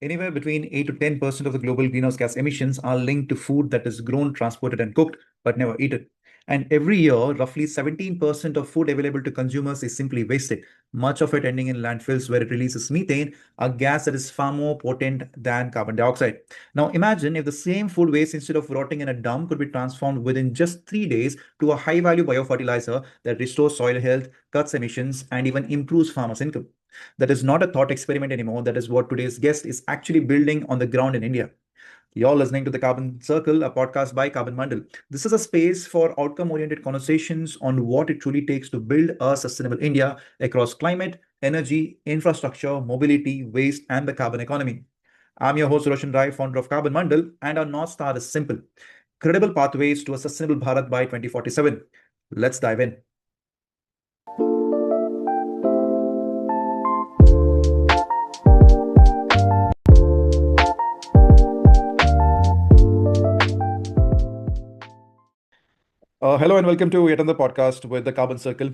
Anywhere between 8 to 10% of the global greenhouse gas emissions are linked to food that is grown, transported, and cooked, but never eaten. And every year, roughly 17% of food available to consumers is simply wasted, much of it ending in landfills where it releases methane, a gas that is far more potent than carbon dioxide. Now, imagine if the same food waste, instead of rotting in a dump, could be transformed within just 3 days to a high value biofertilizer that restores soil health, cuts emissions, and even improves farmers' income. That is not a thought experiment anymore. That is what today's guest is actually building on the ground in India. You're listening to The Carbon Circle, a podcast by Carbon Bundle. This is a space for outcome oriented conversations on what it truly takes to build a sustainable India across climate, energy, infrastructure, mobility, waste, and the carbon economy. I'm your host, Roshan, founder of Carbon Bundle, and our North Star is simple: credible pathways to a sustainable Bharat by 2047. Let's dive in. Hello and welcome to yet another podcast with the Carbon Circle.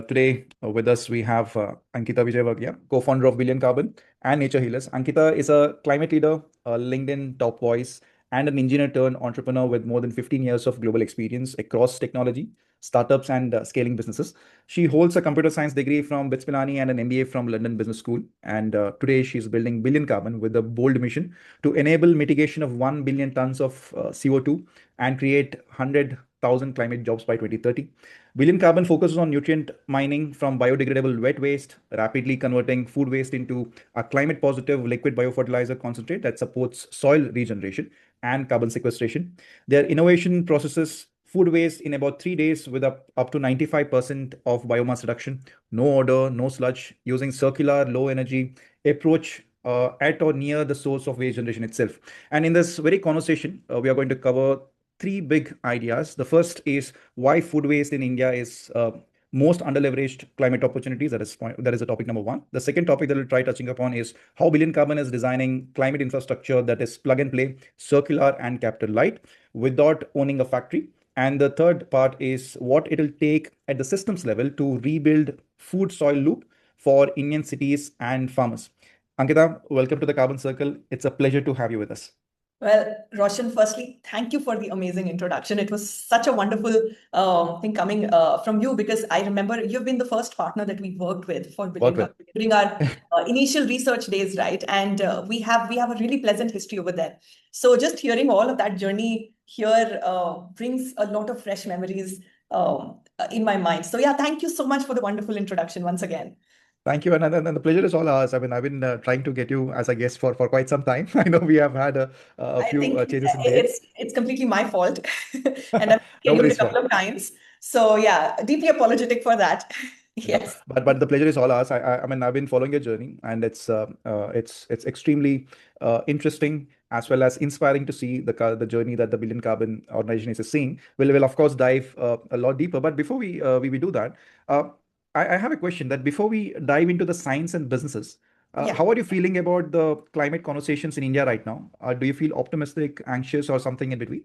Today with us we have Ankita Vijayvergiya, co-founder of BillionCarbon and Nature Healers. Ankita is a climate leader, a LinkedIn top voice, and an engineer turned entrepreneur with more than 15 years of global experience across technology, startups, and scaling businesses. She holds a computer science degree from BITS Pilani and an MBA from London Business School. And today she's building Billion Carbon with a bold mission to enable mitigation of 1 billion tons of CO2 and create 100,000 climate jobs by 2030. Billion Carbon focuses on nutrient mining from biodegradable wet waste, rapidly converting food waste into a climate positive liquid biofertilizer concentrate that supports soil regeneration and carbon sequestration. Their innovation processes food waste in about 3 days with up to 95% of biomass reduction, no odor, no sludge, using circular, low energy approach at or near the source of waste generation itself. And in this very conversation, we are going to cover three big ideas. The first is why food waste in India is most underleveraged climate opportunities. That is the topic number one. The second topic that we'll try touching upon is how Billion Carbon is designing climate infrastructure that is plug and play, circular, and capital light without owning a factory. And the third part is what it'll take at the systems level to rebuild food soil loop for Indian cities and farmers. Ankita, welcome to the Carbon Circle. It's a pleasure to have you with us. Well, Roshan, firstly, thank you for the amazing introduction. It was such a wonderful thing coming from you, because I remember you've been the first partner that we worked with for Billion Carbon during our initial research days, right? And we have a really pleasant history over there. So just hearing all of that journey here brings a lot of fresh memories in my mind. So yeah, thank you so much for the wonderful introduction once again. Thank you, and the pleasure is all ours. I mean, I've been trying to get you as a guest for quite some time. I know we have had a few changes in dates. It's completely my fault, and I've scheduled it a couple of times. So yeah, deeply apologetic for that. Yes. But the pleasure is all ours. I mean, I've been following your journey, and it's extremely interesting as well as inspiring to see the journey that the Billion Carbon organization is seeing. We'll of course dive a lot deeper. But before we do that, I have a question that before we dive into the science and businesses, how are you feeling about the climate conversations in India right now? Do you feel optimistic, anxious, or something in between?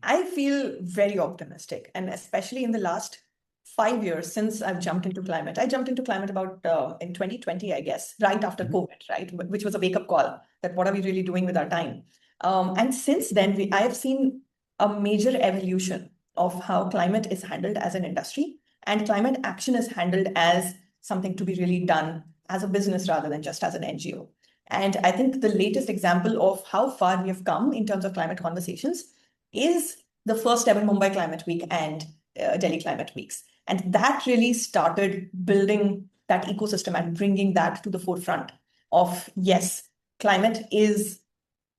I feel very optimistic, and especially in the last 5 years since I've jumped into climate. I jumped into climate about in 2020, I guess, right after COVID, right? Which was a wake-up call that what are we really doing with our time? And since then, I have seen a major evolution of how climate is handled as an industry, and climate action is handled as something to be really done as a business rather than just as an NGO. And I think the latest example of how far we have come in terms of climate conversations is the first ever Mumbai Climate Week and Delhi Climate Weeks. And that really started building that ecosystem and bringing that to the forefront of, yes, climate is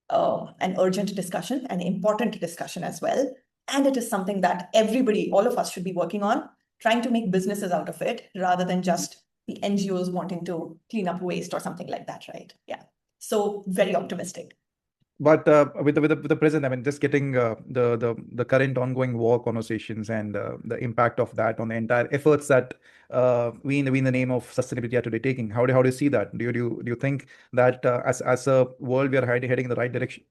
an urgent discussion, an important discussion as well. And it is something that everybody, all of us should be working on, trying to make businesses out of it rather than just the NGOs wanting to clean up waste or something like that, right? Yeah. So very optimistic. But with the present, I mean, just getting the current ongoing war conversations and the impact of that on the entire efforts that we in the name of sustainability are today taking. How do you see that? Do you think that as a world we are heading in the right direction?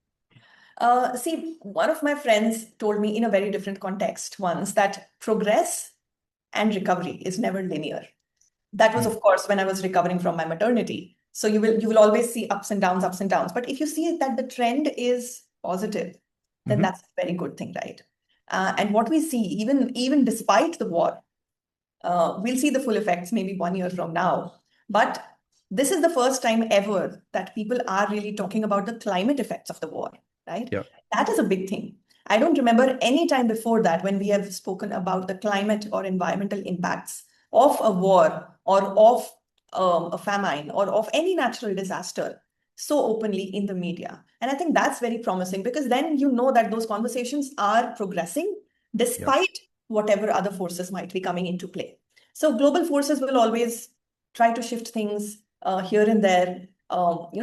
See, one of my friends told me in a very different context once that progress and recovery is never linear. That was, of course, when I was recovering from my maternity. So you will always see ups and downs, ups and downs. But if you see that the trend is positive, then that's a very good thing, right? And what we see, even despite the war, we'll see the full effects maybe 1 year from now. But this is the first time ever that people are really talking about the climate effects of the war, right? Yeah. That is a big thing. I don't remember any time before that when we have spoken about the climate or environmental impacts of a war or of a famine or of any natural disaster so openly in the media. And I think that's very promising, because then you know that those conversations are progressing despite whatever other forces might be coming into play. So global forces will always try to shift things here and there.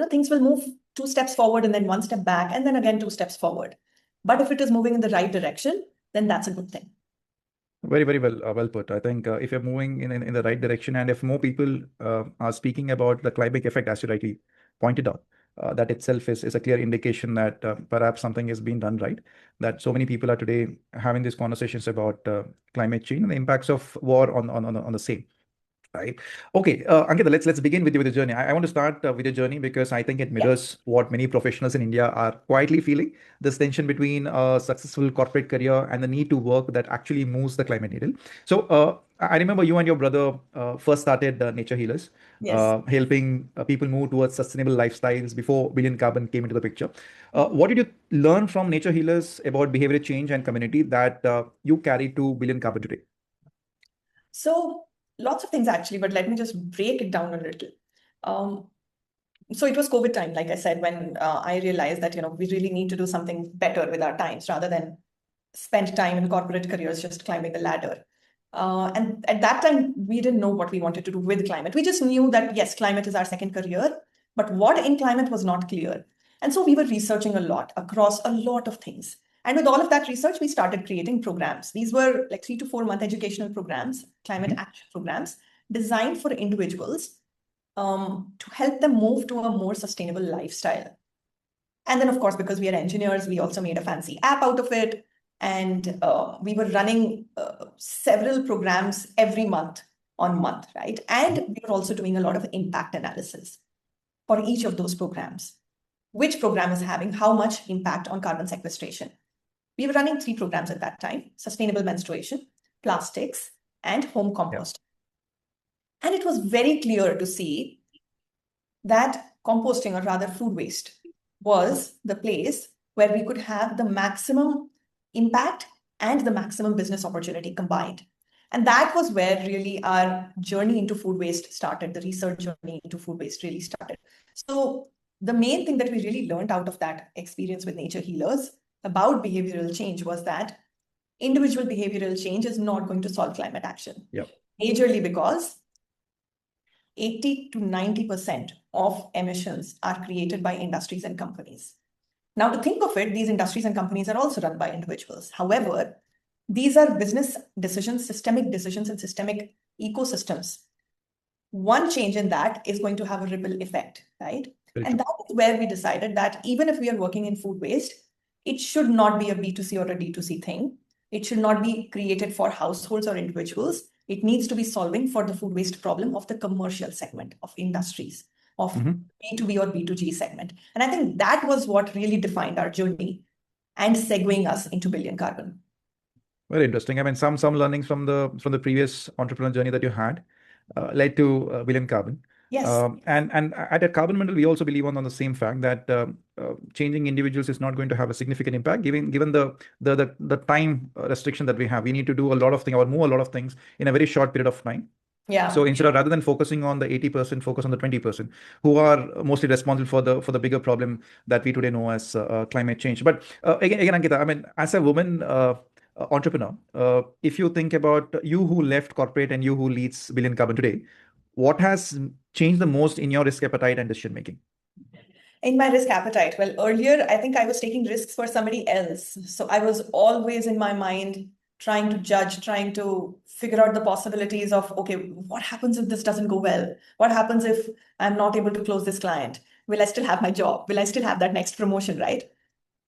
Things will move 2 steps forward and then 1 step back and then again 2 steps forward. But if it is moving in the right direction, then that's a good thing. Very, very well put. I think if you're moving in the right direction, and if more people are speaking about the climate effect, as you rightly pointed out, that itself is a clear indication that perhaps something is being done right. That so many people are today having these conversations about climate change and the impacts of war on the same. Right. Okay, Ankita, let's begin with the journey. I want to start with the journey because I think it mirrors what many professionals in India are quietly feeling: this tension between a successful corporate career and the need to work that actually moves the climate needle. So I remember you and your brother first started Nature Healers, Yes. helping people move towards sustainable lifestyles before Billion Carbon came into the picture. What did you learn from Nature Healers about behavioral change and community that you carry to Billion Carbon today? So lots of things actually, but let me just break it down a little. So it was COVID time, like I said, when I realized that, we really need to do something better with our times rather than spend time in corporate careers just climbing the ladder. And at that time, we didn't know what we wanted to do with climate. We just knew that, yes, climate is our second career, but what in climate was not clear. And so we were researching a lot across a lot of things. And with all of that research, we started creating programs. These were like 3 to 4 month educational programs, climate action programs, designed for individuals to help them move to a more sustainable lifestyle. And then, of course, because we are engineers, we also made a fancy app out of it. And we were running several programs every month, right? And we were also doing a lot of impact analysis for each of those programs. Which program is having how much impact on carbon sequestration? We were running 3 programs at that time: sustainable menstruation, plastics, and home compost. And it was very clear to see that composting, or rather food waste, was the place where we could have the maximum impact and the maximum business opportunity combined. And that was where really our journey into food waste started. The research journey into food waste really started. So the main thing that we really learned out of that experience with Nature Healers about behavioral change was that individual behavioral change is not going to solve climate action. Majorly because 80 to 90% of emissions are created by industries and companies. Now, to think of it, these industries and companies are also run by individuals. However, these are business decisions, systemic decisions, and systemic ecosystems. One change in that is going to have a ripple effect, right? And that is where we decided that even if we are working in food waste, it should not be a B2C or a D2C thing. It should not be created for households or individuals. It needs to be solving for the food waste problem of the commercial segment of industries, of B2B or B2G segment. And I think that was what really defined our journey and segueing us into Billion Carbon. Very interesting. I mean, some learnings from the previous entrepreneur journey that you had led to Billion Carbon. Yes. And at Carbon Mandal, we also believe on the same fact that changing individuals is not going to have a significant impact, given the time restriction that we have. We need to do a lot of things or move a lot of things in a very short period of time. Yeah. So instead of rather than focusing on the 80%, focus on the 20% who are mostly responsible for the bigger problem that we today know as climate change. But again, Ankita, I mean, as a woman entrepreneur, if you think about you who left corporate and you who leads Billion Carbon today, what has changed the most in your risk appetite and decision making? In my risk appetite, well, earlier I think I was taking risks for somebody else. So I was always in my mind trying to judge, trying to figure out the possibilities of, okay, what happens if this doesn't go well? What happens if I'm not able to close this client? Will I still have my job? Will I still have that next promotion, right?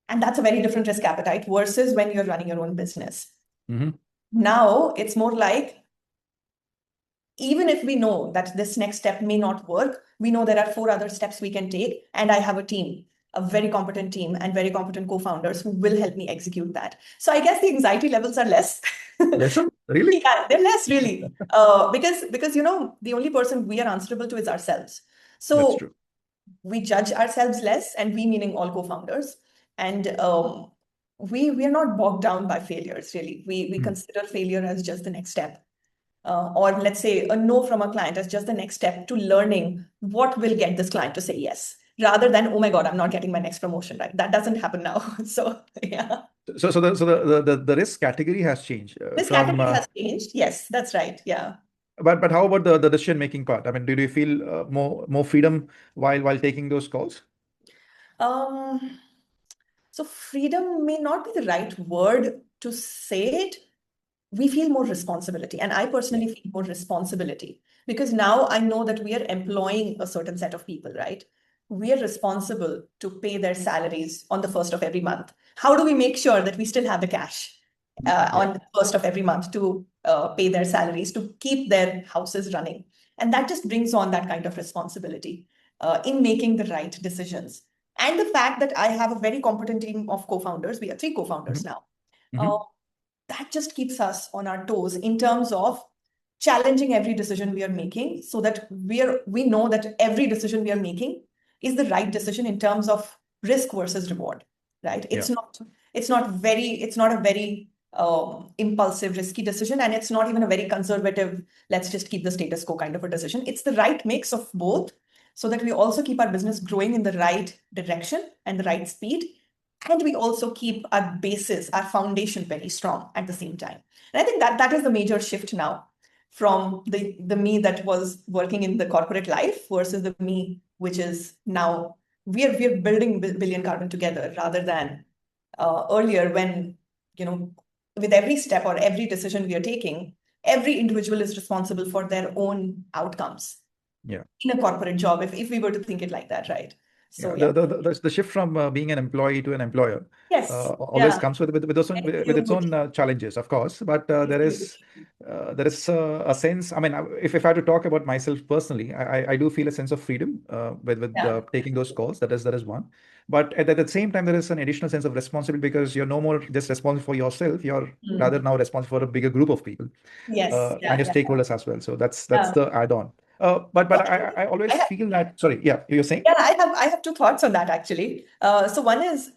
And that's a very different risk appetite versus when you're running your own business. Now it's more like, even if we know that this next step may not work, we know there are 4 other steps we can take. And I have a team, a very competent team and very competent co-founders who will help me execute that. So I guess the anxiety levels are less. Lesser? Really? Yeah, they're less really. Because the only person we are answerable to is ourselves. That's So true. we judge ourselves less, and we meaning all co-founders. And we are not bogged down by failures, really. We Mhm. consider failure as just the next step. Or let's say a no from a client as just the next step to learning what will get this client to say yes, rather than, oh my God, I'm not getting my next promotion, right? That doesn't happen now. So yeah. So the risk category has changed This from category has changed. Yes, that's right. Yeah. but how about the decision making part? I mean, do you feel more freedom while taking those calls? Um, so freedom may not be the right word to say it. We feel more responsibility. And I Yeah. personally feel more responsibility because now I know that we are employing a certain set of people, right? We are responsible to pay their salaries on the first of every month. How do we make sure that we still have the cash Yeah. on the first of every month to pay their salaries, to keep their houses running? And that just brings on that kind of responsibility in making the right decisions. And the fact that I have a very competent team of co-founders, we are 3 co-founders Mhm. now. Mhm. That just keeps us on our toes in terms of challenging every decision we are making, so that we know that every decision we are making is the right decision in terms of risk versus reward, right? Yeah. It's not a very impulsive, risky decision, and it's not even a very conservative, let's just keep the status quo kind of a decision. It's the right mix of both, so that we also keep our business growing in the right direction and the right speed, and we also keep our basis, our foundation very strong at the same time. And I think that is the major shift now from the me that was working in the corporate life versus the me which is now we're building Billion Carbon together, rather than earlier when, with every step or every decision we are taking, every individual is responsible for their own outcomes Yeah. in a corporate job, if we were to think it like that, right? Yeah, So yeah. the shift from being an employee to an employer Yes. always Yeah. comes with its own Huge. challenges, of course. But Huge. there is a sense. I mean, if I had to talk about myself personally, I do feel a sense of freedom with Yeah. taking those calls. That is one. But at the same time, there is an additional sense of responsibility because you're no more just responsible for yourself. You're rather Mm. now responsible for a bigger group of people Yes. and Yeah. your Yeah. stakeholders as well. So that's Yeah. the add-on. But So I I always have, feel that. Sorry, yeah, you're saying. yeah, I have 2 thoughts on that actually. So one is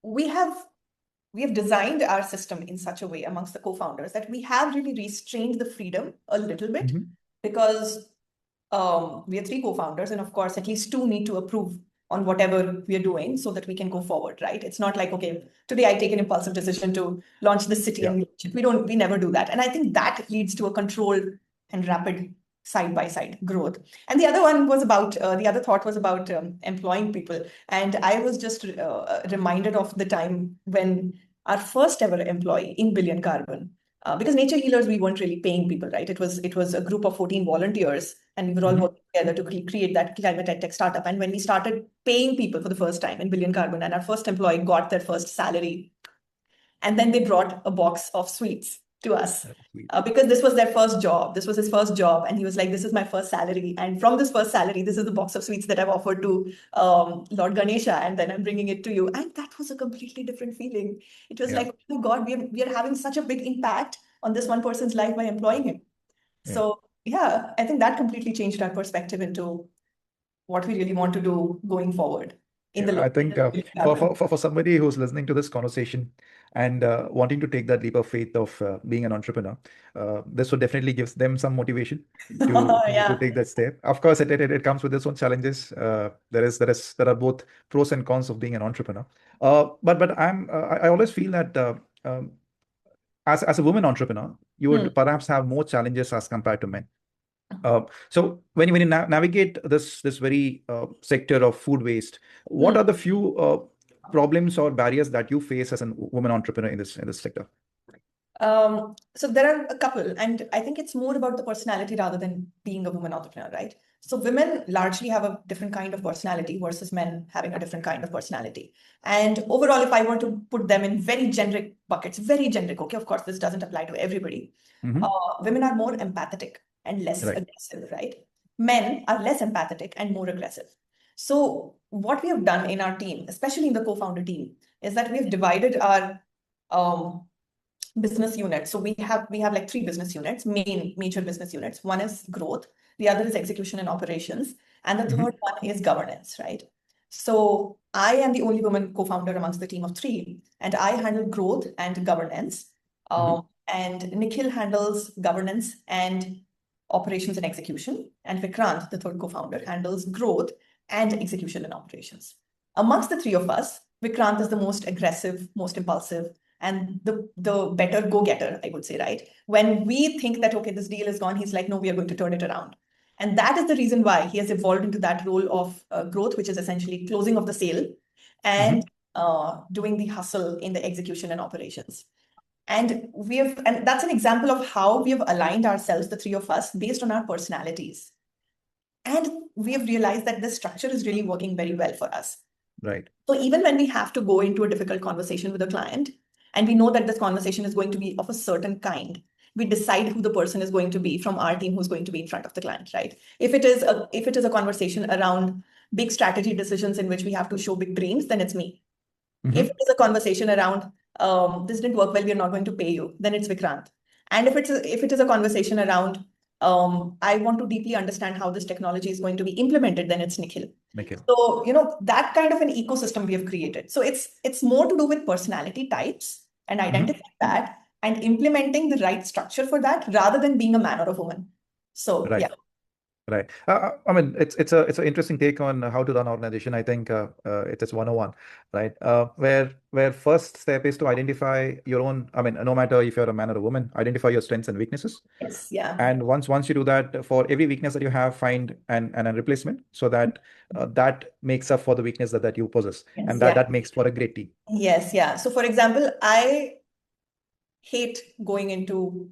we have we have designed our system in such a way amongst the co-founders that we have really restrained the freedom a little bit, Mhm. because we are 3 co-founders, and of course, at least 2 need to approve on whatever we are doing so that we can go forward, right? It's not like, okay, today I take an impulsive decision to launch this city Yeah. and we never do that. And I think that leads to a controlled and rapid side by side growth. And the other thought was about employing people. And I was just reminded of the time when our first ever employee in Billion Carbon, because Nature Healers, we weren't really paying people, right? It was a group of 14 volunteers, and we were all Mhm. working together to create that climate tech startup. And when we started paying people for the first time in Billion Carbon, and our first employee got their first salary, and then they brought a box of sweets to us. That's sweet. Because this was their first job. This was his first job. And he was like, this is my first salary. And from this first salary, this is the box of sweets that I've offered to Lord Ganesha. And then I'm bringing it to you. And that was a completely different feeling. It was Yeah. like, oh my God, we are having such a big impact on this one person's life by employing him. Yeah. So yeah, I think that completely changed our perspective into what we really want to do going forward in Yeah. the I long think run. for somebody who's listening to this conversation and wanting to take that leap of faith of being an entrepreneur, this would definitely gives them some motivation to Yeah. take that step. Of course, it comes with its own challenges. There are both pros and cons of being an entrepreneur. But I always feel that as a woman entrepreneur, you Hmm. would perhaps have more challenges as compared to men. So when you navigate this very sector of food waste, what Hmm. are the few problems or barriers that you face as a woman entrepreneur in this sector? So there are a couple, and I think it's more about the personality rather than being a woman entrepreneur, right? So women largely have a different kind of personality versus men having a different kind of personality. And overall, if I were to put them in very generic buckets, very generic, okay, of course, this doesn't apply to everybody. Hmm. Women are more empathetic. and less Right. aggressive, right? Men are less empathetic and more aggressive. So what we have done in our team, especially in the co-founder team, is that we've divided our business units. So we have like 3 business units, major business units. One is growth, the other is execution and operations, and the Mm-hmm. third one is governance, right? So I am the only woman co-founder amongst the team of 3, and I handle growth and governance. Mm-hmm. And Nikhil handles governance and operations and execution, and Vikrant, the third co-founder, handles growth and execution and operations. Amongst the 3 of us, Vikrant is the most aggressive, most impulsive, and the better go-getter, I would say, right? When we think that, okay, this deal is gone, he's like, no, we are going to turn it around. And that is the reason why he has evolved into that role of growth, which is essentially closing of the sale and doing the hustle in the execution and operations. And that's an example of how we have aligned ourselves, the 3 of us, based on our personalities. And we have realized that this structure is really working very well for us. Right. So even when we have to go into a difficult conversation with a client, and we know that this conversation is going to be of a certain kind, we decide who the person is going to be from our team who's going to be in front of the client, right? If it is a conversation around big strategy decisions in which we have to show big dreams, then it's me. Mm-hmm. If it is a conversation around this didn't work well, we're not going to pay you, then it's Vikrant. And if it is a conversation around I want to deeply understand how this technology is going to be implemented, then it's Nikhil. Nikhil. So, that kind of an ecosystem we have created. So it's more to do with personality types and identifying that and implementing the right structure for that rather than being a man or a woman. So Right. yeah. Right. I mean, it's an interesting take on how to run an organization. I think it is 101, right? Where first step is to identify your own. I mean, no matter if you're a man or a woman, identify your strengths and weaknesses. Yes, yeah. And once you do that, for every weakness that you have, find a replacement so that that makes up for the weakness that you possess, Yes, and yeah. that makes for a great team. Yes, yeah. So for example, I hate going into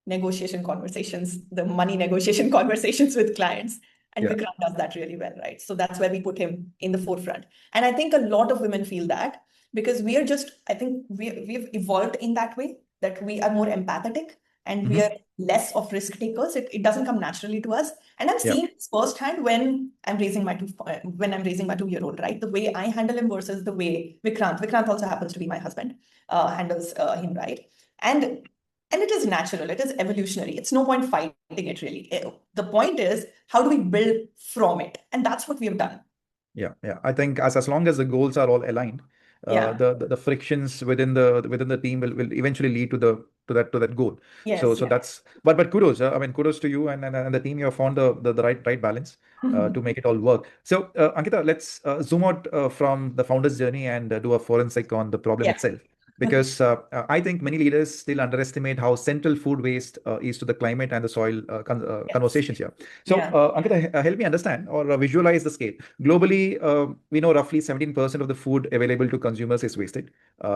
negotiation conversations, the money negotiation conversations with clients. And Yeah. Vikrant does that really well, right? So that's where we put him in the forefront. And I think a lot of women feel that because we are just, I think we've evolved in that way that we are more empathetic and we are less of risk takers. It doesn't come naturally to us. And I'm Yeah. seeing this firsthand when I'm raising my 2-year-old, right? The way I handle him versus the way Vikrant also happens to be my husband, handles him, right? And it is natural, it is evolutionary. It's no point fighting it really. The point is, how do we build from it? And that's what we have done. Yeah, yeah. I think as long as the goals are all aligned, Yeah. the frictions within the team will eventually lead to that goal. Yes, So yeah. but kudos. I mean, kudos to you and the team. You have found the right balance to make it all work. So Ankita, let's zoom out from the founder's journey and do a forensic on the problem Yeah. itself. Because I think many leaders still underestimate how central food waste is to the climate and the soil Yes. conversations here. So, Yeah. Ankita, help me understand or visualize the scale. Globally, we know roughly 17% of the food available to consumers is wasted,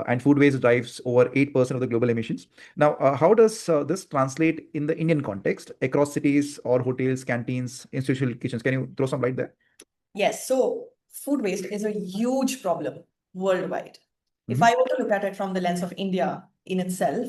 and food waste drives over 8% of the global emissions. Now, how does this translate in the Indian context across cities or hotels, canteens, institutional kitchens? Can you throw some light there? Yes. So food waste is a huge problem worldwide. If Mm-hmm. I were to look at it from the lens of India in itself,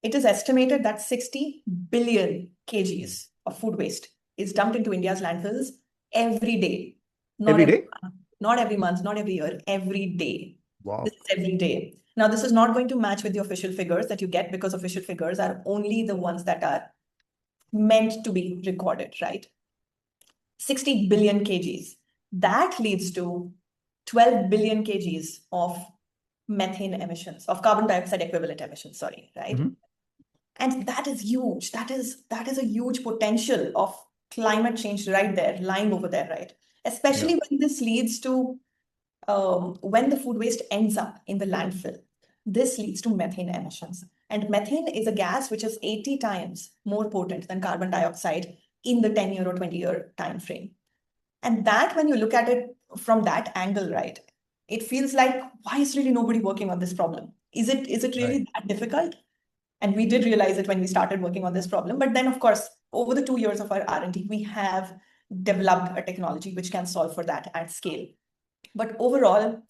it is estimated that 60 billion kgs of food waste is dumped into India's landfills every day. Not Every every day? month, not every month, not every year, every day. Wow. This is every day. Now, this is not going to match with the official figures that you get because official figures are only the ones that are meant to be recorded, right? 60 billion kgs. That leads to 12 billion kgs of methane emissions, of carbon dioxide equivalent emissions, sorry, right? Mm-hmm. And that is huge. That is a huge potential of climate change right there, lying over there, right? Especially when this leads to when the food waste ends up in the landfill, this leads to methane emissions. And methane is a gas which is 80 times more potent than carbon dioxide in the 10-year or 20-year time frame. And that, when you look at it from that angle, right, it feels like, why is really nobody working on this problem? Is it really that difficult? And we did realize it when we started working on this problem. But then, of course, over the 2 years of our R&D, we have developed a technology which can solve for that at scale. But overall,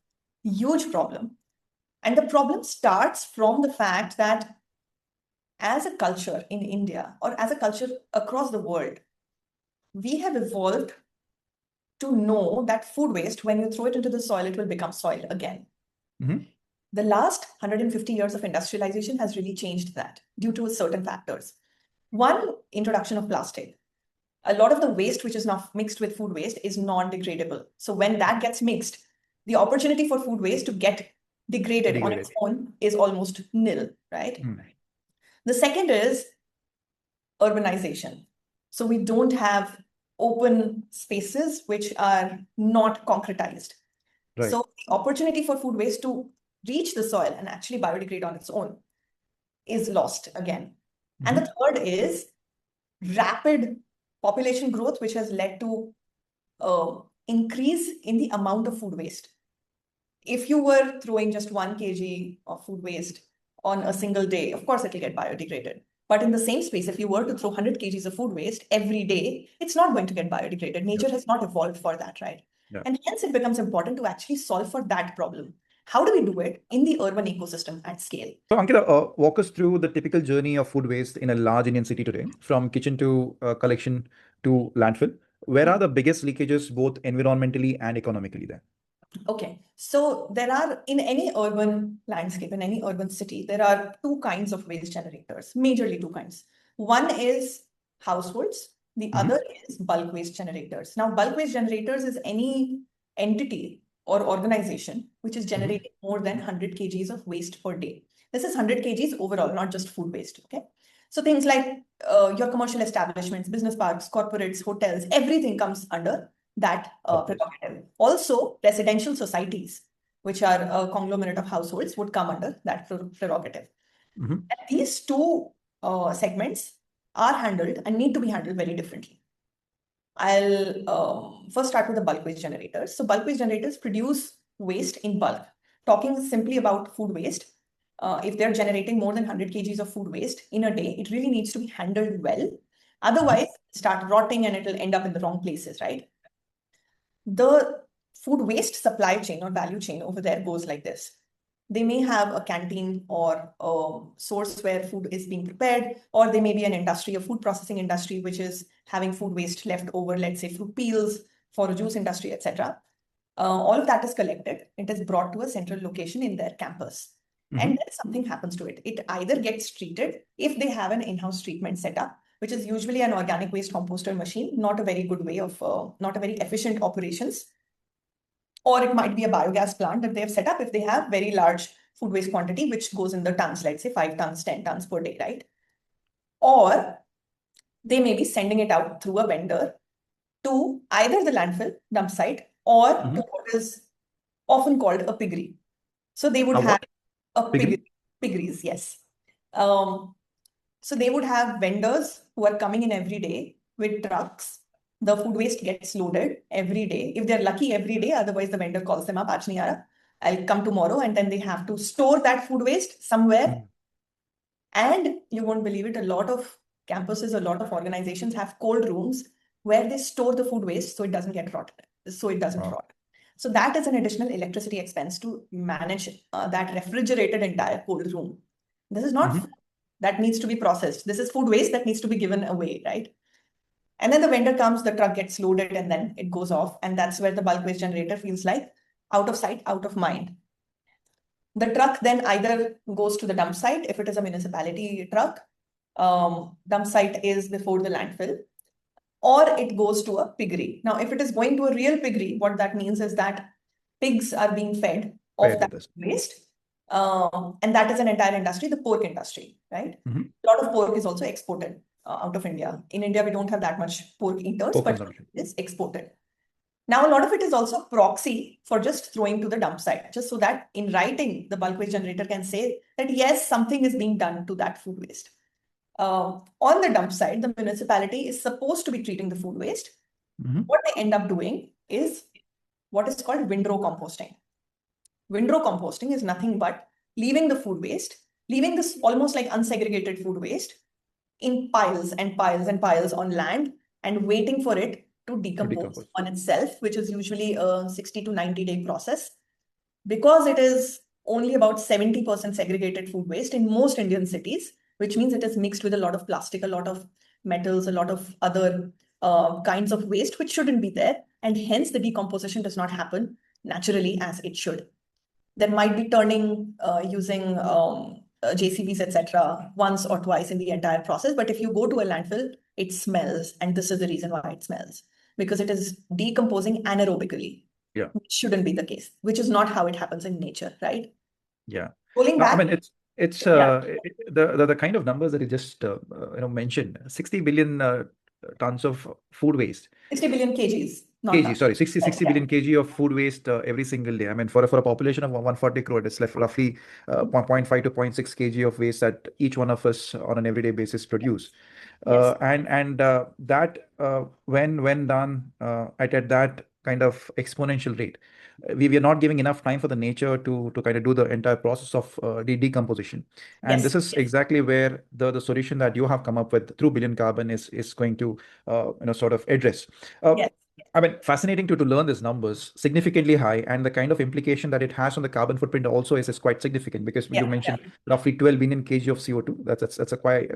huge problem. And the problem starts from the fact that as a culture in India or as a culture across the world, we have evolved to know that food waste, when you throw it into the soil, it will become soil again. Mhm. The last 150 years of industrialization has really changed that due to certain factors. One, introduction of plastic. A lot of the waste which is now mixed with food waste is non-degradable. So when that gets mixed, the opportunity for food waste to get degraded on its own is almost nil, right? The second is urbanization. So we don't have open spaces which are not concretized. Right. So the opportunity for food waste to reach the soil and actually biodegrade on its own is lost again. And the third is rapid population growth, which has led to increase in the amount of food waste. If you were throwing just 1 kg of food waste on a single day, of course, it will get biodegraded. But in the same space, if you were to throw 100 kgs of food waste every day, it's not going to get biodegraded. Nature has not evolved for that, right? Yeah. And hence it becomes important to actually solve for that problem. How do we do it in the urban ecosystem at scale? So, Ankita, walk us through the typical journey of food waste in a large Indian city today, from kitchen to collection to landfill. Where are the biggest leakages, both environmentally and economically there? Okay, so there are, in any urban landscape, in any urban city, there are two kinds of waste generators, majorly two kinds. One is households, the other is bulk waste generators. Now, bulk waste generators is any entity or organization which is generating more than 100 kgs of waste per day. This is 100 kgs overall, not just food waste, okay? So things like your commercial establishments, business parks, corporates, hotels, everything comes under that prerogative. Also, residential societies, which are a conglomerate of households, would come under that prerogative. And these two segments are handled and need to be handled very differently. I'll first start with the bulk waste generators. So bulk waste generators produce waste in bulk. Talking simply about food waste, if they're generating more than 100 kgs of food waste in a day, it really needs to be handled well. Otherwise, start rotting and it'll end up in the wrong places, right? The food waste supply chain or value chain over there goes like this. They may have a canteen or a source where food is being prepared, or they may be an industry, a food processing industry, which is having food waste left over, let's say fruit peels for a juice industry, etc. All of that is collected. It is brought to a central location in their campus. And then something happens to it. It either gets treated if they have an in-house treatment setup, which is usually an organic waste composter machine, not a very good way of, not a very efficient operations. Or it might be a biogas plant that they have set up if they have very large food waste quantity, which goes in the tons, let's say 5 tons, 10 tons per day, right? Or they may be sending it out through a vendor to either the landfill, dump site, or to what is often called a piggery. So they would have a piggeries, yes. So they would have vendors who are coming in every day with trucks. The food waste gets loaded every day. If they're lucky, every day. Otherwise, the vendor calls them up, "Aaj nahi aa raha. I'll come tomorrow." And then they have to store that food waste somewhere. And you won't believe it, a lot of campuses, a lot of organizations have cold rooms where they store the food waste so it doesn't get rotted, so it doesn't rot. So that is an additional electricity expense to manage that refrigerated entire cold room. This is not food that needs to be processed. This is food waste that needs to be given away, right? And then the vendor comes, the truck gets loaded, and then it goes off. And that's where the bulk waste generator feels like out of sight, out of mind. The truck then either goes to the dump site if it is a municipality truck. Dump site is before the landfill, or it goes to a piggery. Now, if it is going to a real piggery, what that means is that pigs are being fed off that waste. And that is an entire industry, the pork industry, right? A lot of pork is also exported out of India. In India, we don't have that much pork eaters, but it is exported. Now, a lot of it is also proxy for just throwing to the dump site, just so that in writing, the bulk waste generator can say that, yes, something is being done to that food waste. On the dump site, the municipality is supposed to be treating the food waste. What they end up doing is what is called windrow composting. Windrow composting is nothing but leaving the food waste, leaving this almost like unsegregated food waste in piles and piles and piles on land and waiting for it to decompose on itself, which is usually a 60 to 90-day process. Because it is only about 70% segregated food waste in most Indian cities, which means it is mixed with a lot of plastic, a lot of metals, a lot of other kinds of waste, which shouldn't be there. And hence the decomposition does not happen naturally as it should. There might be turning using JCBs, etc., once or twice in the entire process. But if you go to a landfill, it smells. And this is the reason why it smells, because it is decomposing anaerobically. Yeah. Which shouldn't be the case, which is not how it happens in nature, right? Yeah. Rolling I back, mean, it's yeah, the kind of numbers that you just mentioned. 60 billion tons of food waste. 60 billion kgs, not Kg, tons. sorry, 60, Yes, 60 yeah. billion kg of food waste every single day. I mean, for a population of 140 crore, it's like roughly 0.5 to 0.6 kg of waste that each one of us on an everyday basis produce. Yes, And that when done at that kind of exponential rate, we are not giving enough time for the nature to kind of do the entire process of decomposition. And yes, this is exactly where the solution that you have come up with through Billion Carbon is going to sort of address. Uh, yes, I mean, fascinating to learn these numbers, significantly high, and the kind of implication that it has on the carbon footprint also is quite significant, because you yeah, mentioned yeah, roughly 12 billion kg of CO2. That's a quite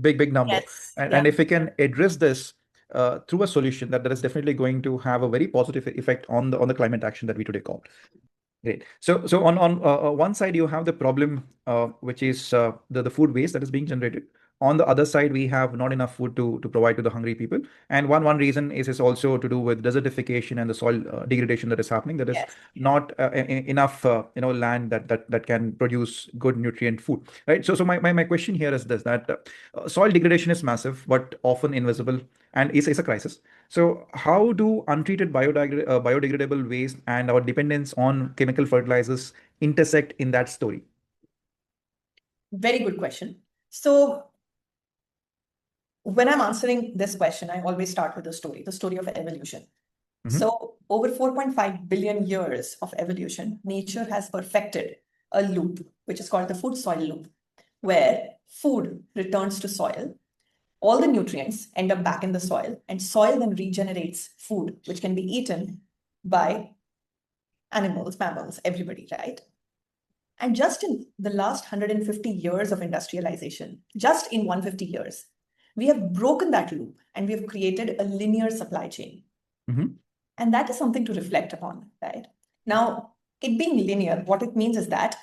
big number. yes, And yeah. if we can address this through a solution, that is definitely going to have a very positive effect on the climate action that we today call. Great. So on one side you have the problem, which is the food waste that is being generated. On the other side, we have not enough food to provide to the hungry people. And one reason is also to do with desertification and the soil degradation that is happening. That is Yes. not enough land that can produce good nutrient food. Right. So my question here is this: that soil degradation is massive, but often invisible, and is a crisis. So, how do untreated biodegradable waste and our dependence on chemical fertilizers intersect in that story? Very good question. So when I'm answering this question, I always start with the story of evolution. Mhm. So over 4.5 billion years of evolution, nature has perfected a loop, which is called the food soil loop, where food returns to soil, all the nutrients end up back in the soil, and soil then regenerates food, which can be eaten by animals, mammals, everybody, right? And just in the last 150 years of industrialization, just in 150 years, we have broken that loop and we have created a linear supply chain. Mhm. And that is something to reflect upon, right? Now, it being linear, what it means is that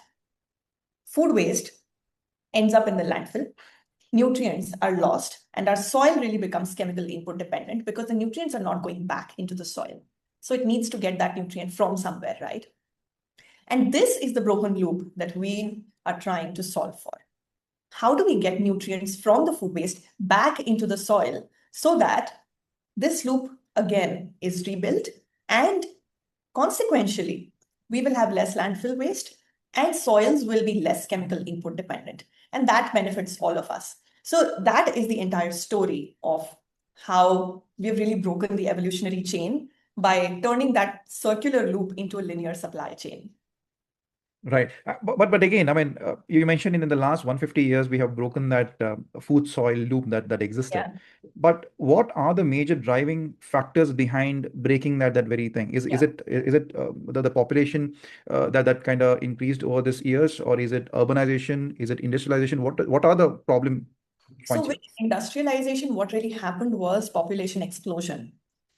food waste ends up in the landfill, nutrients are lost, and our soil really becomes chemical input dependent because the nutrients are not going back into the soil. So it needs to get that nutrient from somewhere, right? And this is the broken loop that we are trying to solve for. How do we get nutrients from the food waste back into the soil so that this loop again is rebuilt, and consequentially, we will have less landfill waste and soils will be less chemical input dependent. And that benefits all of us. So that is the entire story of how we've really broken the evolutionary chain by turning that circular loop into a linear supply chain. Right. But again, I mean, you mentioned in the last 150 years, we have broken that food soil loop that existed. Yeah. But what are the major driving factors behind breaking that very thing? Is Yeah. it the population that kind of increased over these years, or is it urbanization? Is it industrialization? What are the problem So points with here? industrialization, what really happened was population explosion.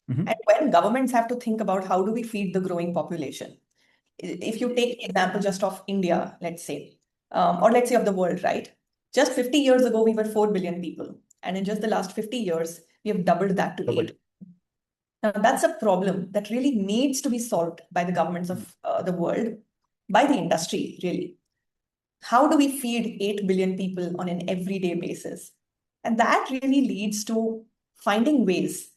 Hmm. And when governments have to think about how do we feed the growing population, if you take the example just of India, let's say, or let's say of the world, right? Just 50 years ago, we were 4 billion people. And in just the last 50 years, we have doubled that to Doubled. 8. Now, that's a problem that really needs to be solved by the governments of the world, by the industry, really. How do we feed 8 billion people on an everyday basis? And that really leads to finding ways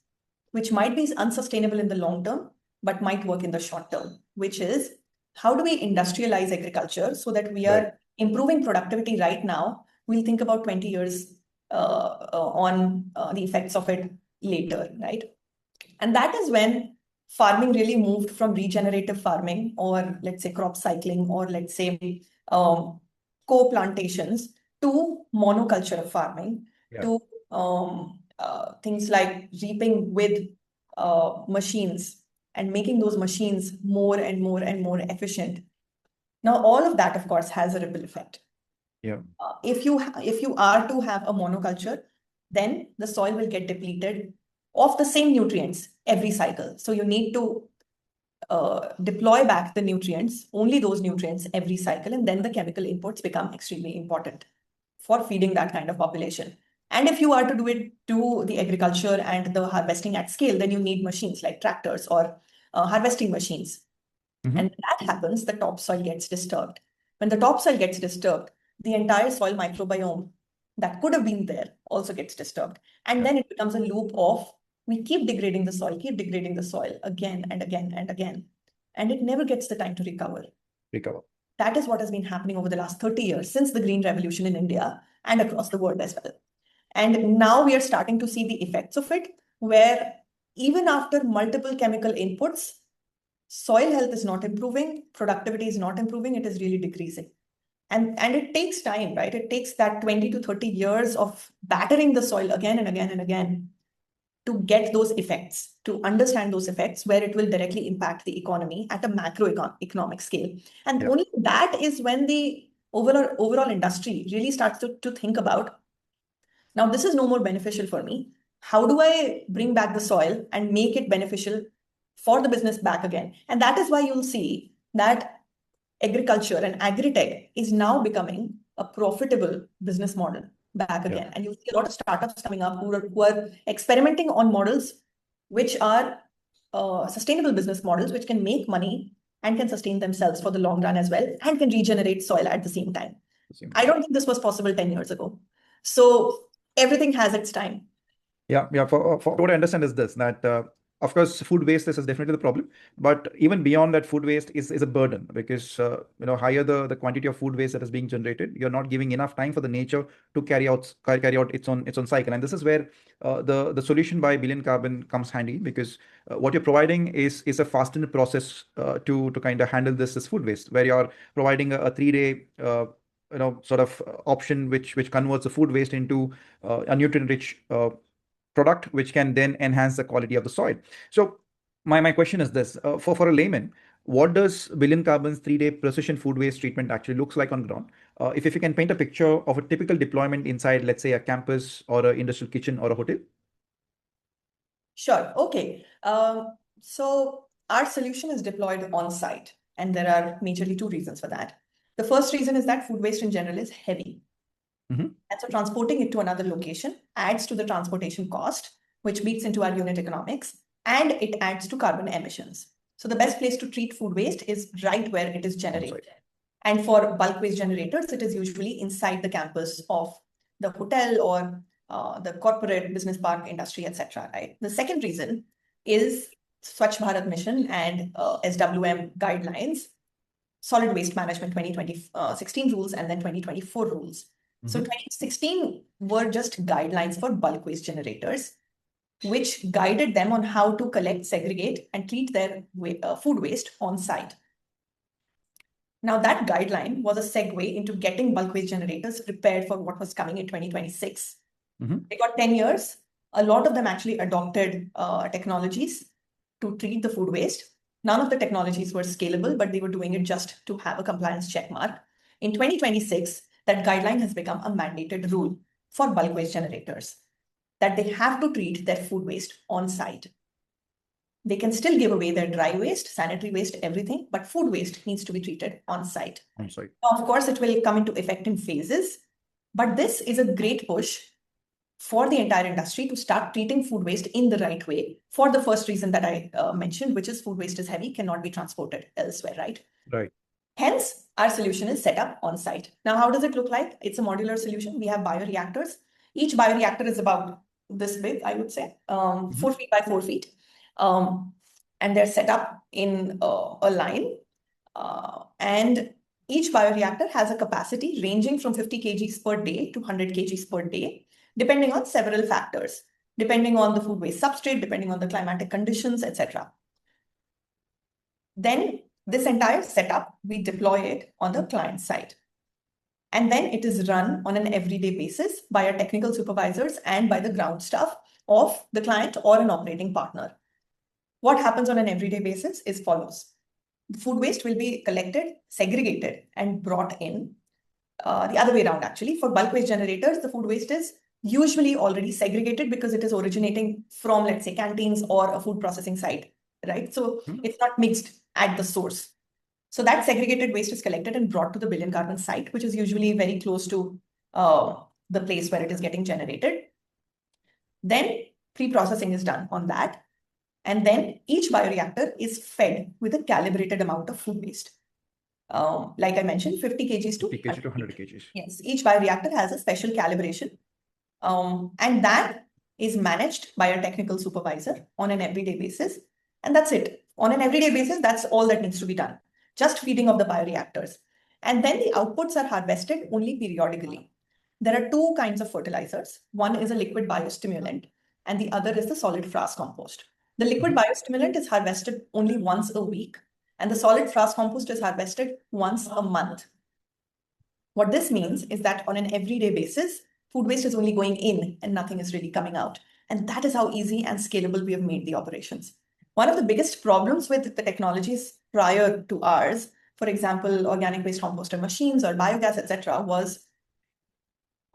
which might be unsustainable in the long term, but might work in the short term, which is how do we industrialize agriculture so that we Right. are improving productivity right now? We'll think about 20 years on the effects of it later, right? And that is when farming really moved from regenerative farming, or let's say crop cycling, or let's say co-plantations, to monoculture of farming, Yeah. to things like reaping with machines and making those machines more and more and more efficient. Now, all of that, of course, has a ripple effect. Yeah. If you are to have a monoculture, then the soil will get depleted of the same nutrients every cycle. So you need to deploy back the nutrients, only those nutrients every cycle, and then the chemical inputs become extremely important for feeding that kind of population. And if you are to do the agriculture and the harvesting at scale, then you need machines like tractors or harvesting machines. Mm-hmm. And when that happens, the topsoil gets disturbed. When the topsoil gets disturbed, the entire soil microbiome that could have been there also gets disturbed. And Yeah. then it becomes a loop of we keep degrading the soil again and again and again. And it never gets the time to recover. Recover. That is what has been happening over the last 30 years since the Green Revolution in India and across the world as well. And now we are starting to see the effects of it, where even after multiple chemical inputs, soil health is not improving, productivity is not improving, it is really decreasing. And it takes time, right? It takes that 20 to 30 years of battering the soil again and again and again to get those effects, to understand those effects, where it will directly impact the economy at a macroeconomic scale. And Yeah. only that is when the overall industry really starts to think about, now this is no more beneficial for me. How do I bring back the soil and make it beneficial for the business back again? And that is why you'll see that agriculture and agri-tech is now becoming a profitable business model back Yeah. again. And you see a lot of startups coming up who are experimenting on models which are sustainable business models, which can make money and can sustain themselves for the long run as well, and can regenerate soil at the same time. I don't think this was possible 10 years ago. So everything has its time. Yeah, yeah. For what I understand is this, that of course food waste is definitely the problem, but even beyond that, food waste is a burden, because higher the quantity of food waste that is being generated, you're not giving enough time for the nature to carry out its own cycle. And this is where the solution by Billion Carbon comes handy, because what you're providing is a fastened process to kind of handle this food waste, where you're providing a 3-day sort of option which converts the food waste into a nutrient rich product, which can then enhance the quality of the soil. So my question is this, for a layman, what does BillionCarbon's 3-day precision food waste treatment actually looks like on ground? If you can paint a picture of a typical deployment inside, let's say, a campus or an industrial kitchen or a hotel. Sure. Okay. So our solution is deployed on site, and there are majorly two reasons for that. The first reason is that food waste in general is heavy. Mm-hmm. And so transporting it to another location adds to the transportation cost, which beats into our unit economics, and it adds to carbon emissions. So the best place to treat food waste is right where it is generated. And for bulk waste generators, it is usually inside the campus of the hotel or the corporate business park industry, etc. Right. The second reason is Swachh Bharat Mission and SWM guidelines, Solid Waste Management 2016 rules, and then 2024 rules. So 2016 were just guidelines for bulk waste generators, which guided them on how to collect, segregate, and treat their food waste on site. Now, that guideline was a segue into getting bulk waste generators prepared for what was coming in 2026. They got 10 years. A lot of them actually adopted technologies to treat the food waste. None of the technologies were scalable, but they were doing it just to have a compliance check mark. In 2026, that guideline has become a mandated rule for bulk waste generators, that they have to treat their food waste on site. They can still give away their dry waste, sanitary waste, everything, but food waste needs to be treated on site. On site. Now, of course, it will come into effect in phases, but this is a great push for the entire industry to start treating food waste in the right way, for the first reason that I mentioned, which is food waste is heavy, cannot be transported elsewhere, right? Right. Hence, our solution is set up on site. Now, how does it look like? It's a modular solution. We have bioreactors. Each bioreactor is about this big, I would say, 4 feet by 4 feet. And they're set up in a line. And each bioreactor has a capacity ranging from 50 kgs per day to 100 kgs per day, depending on several factors, depending on the food waste substrate, depending on the climatic conditions, etc. Then this entire setup, we deploy it on the client side. And then it is run on an everyday basis by our technical supervisors and by the ground staff of the client or an operating partner. What happens on an everyday basis is follows. The food waste will be collected, segregated, and brought in. The other way around, actually. For bulk waste generators, the food waste is usually already segregated because it is originating from, let's say, canteens or a food processing site, right? So it's not mixed at the source. So that segregated waste is collected and brought to the BillionCarbon site, which is usually very close to the place where it is getting generated. Then pre-processing is done on that. And then each bioreactor is fed with a calibrated amount of food waste. Like I mentioned, 50 kgs to 50 kg to 100 kgs. Yes, each bioreactor has a special calibration. And that is managed by a technical supervisor on an everyday basis. And that's it. On an everyday basis, that's all that needs to be done. Just feeding of the bioreactors. And then the outputs are harvested only periodically. There are two kinds of fertilizers. One is a liquid biostimulant, and the other is the solid frass compost. The liquid biostimulant is harvested only once a week, and the solid frass compost is harvested once a month. What this means is that on an everyday basis, food waste is only going in and nothing is really coming out. And that is how easy and scalable we have made the operations. One of the biggest problems with the technologies prior to ours, for example, organic waste composter machines or biogas, etc., was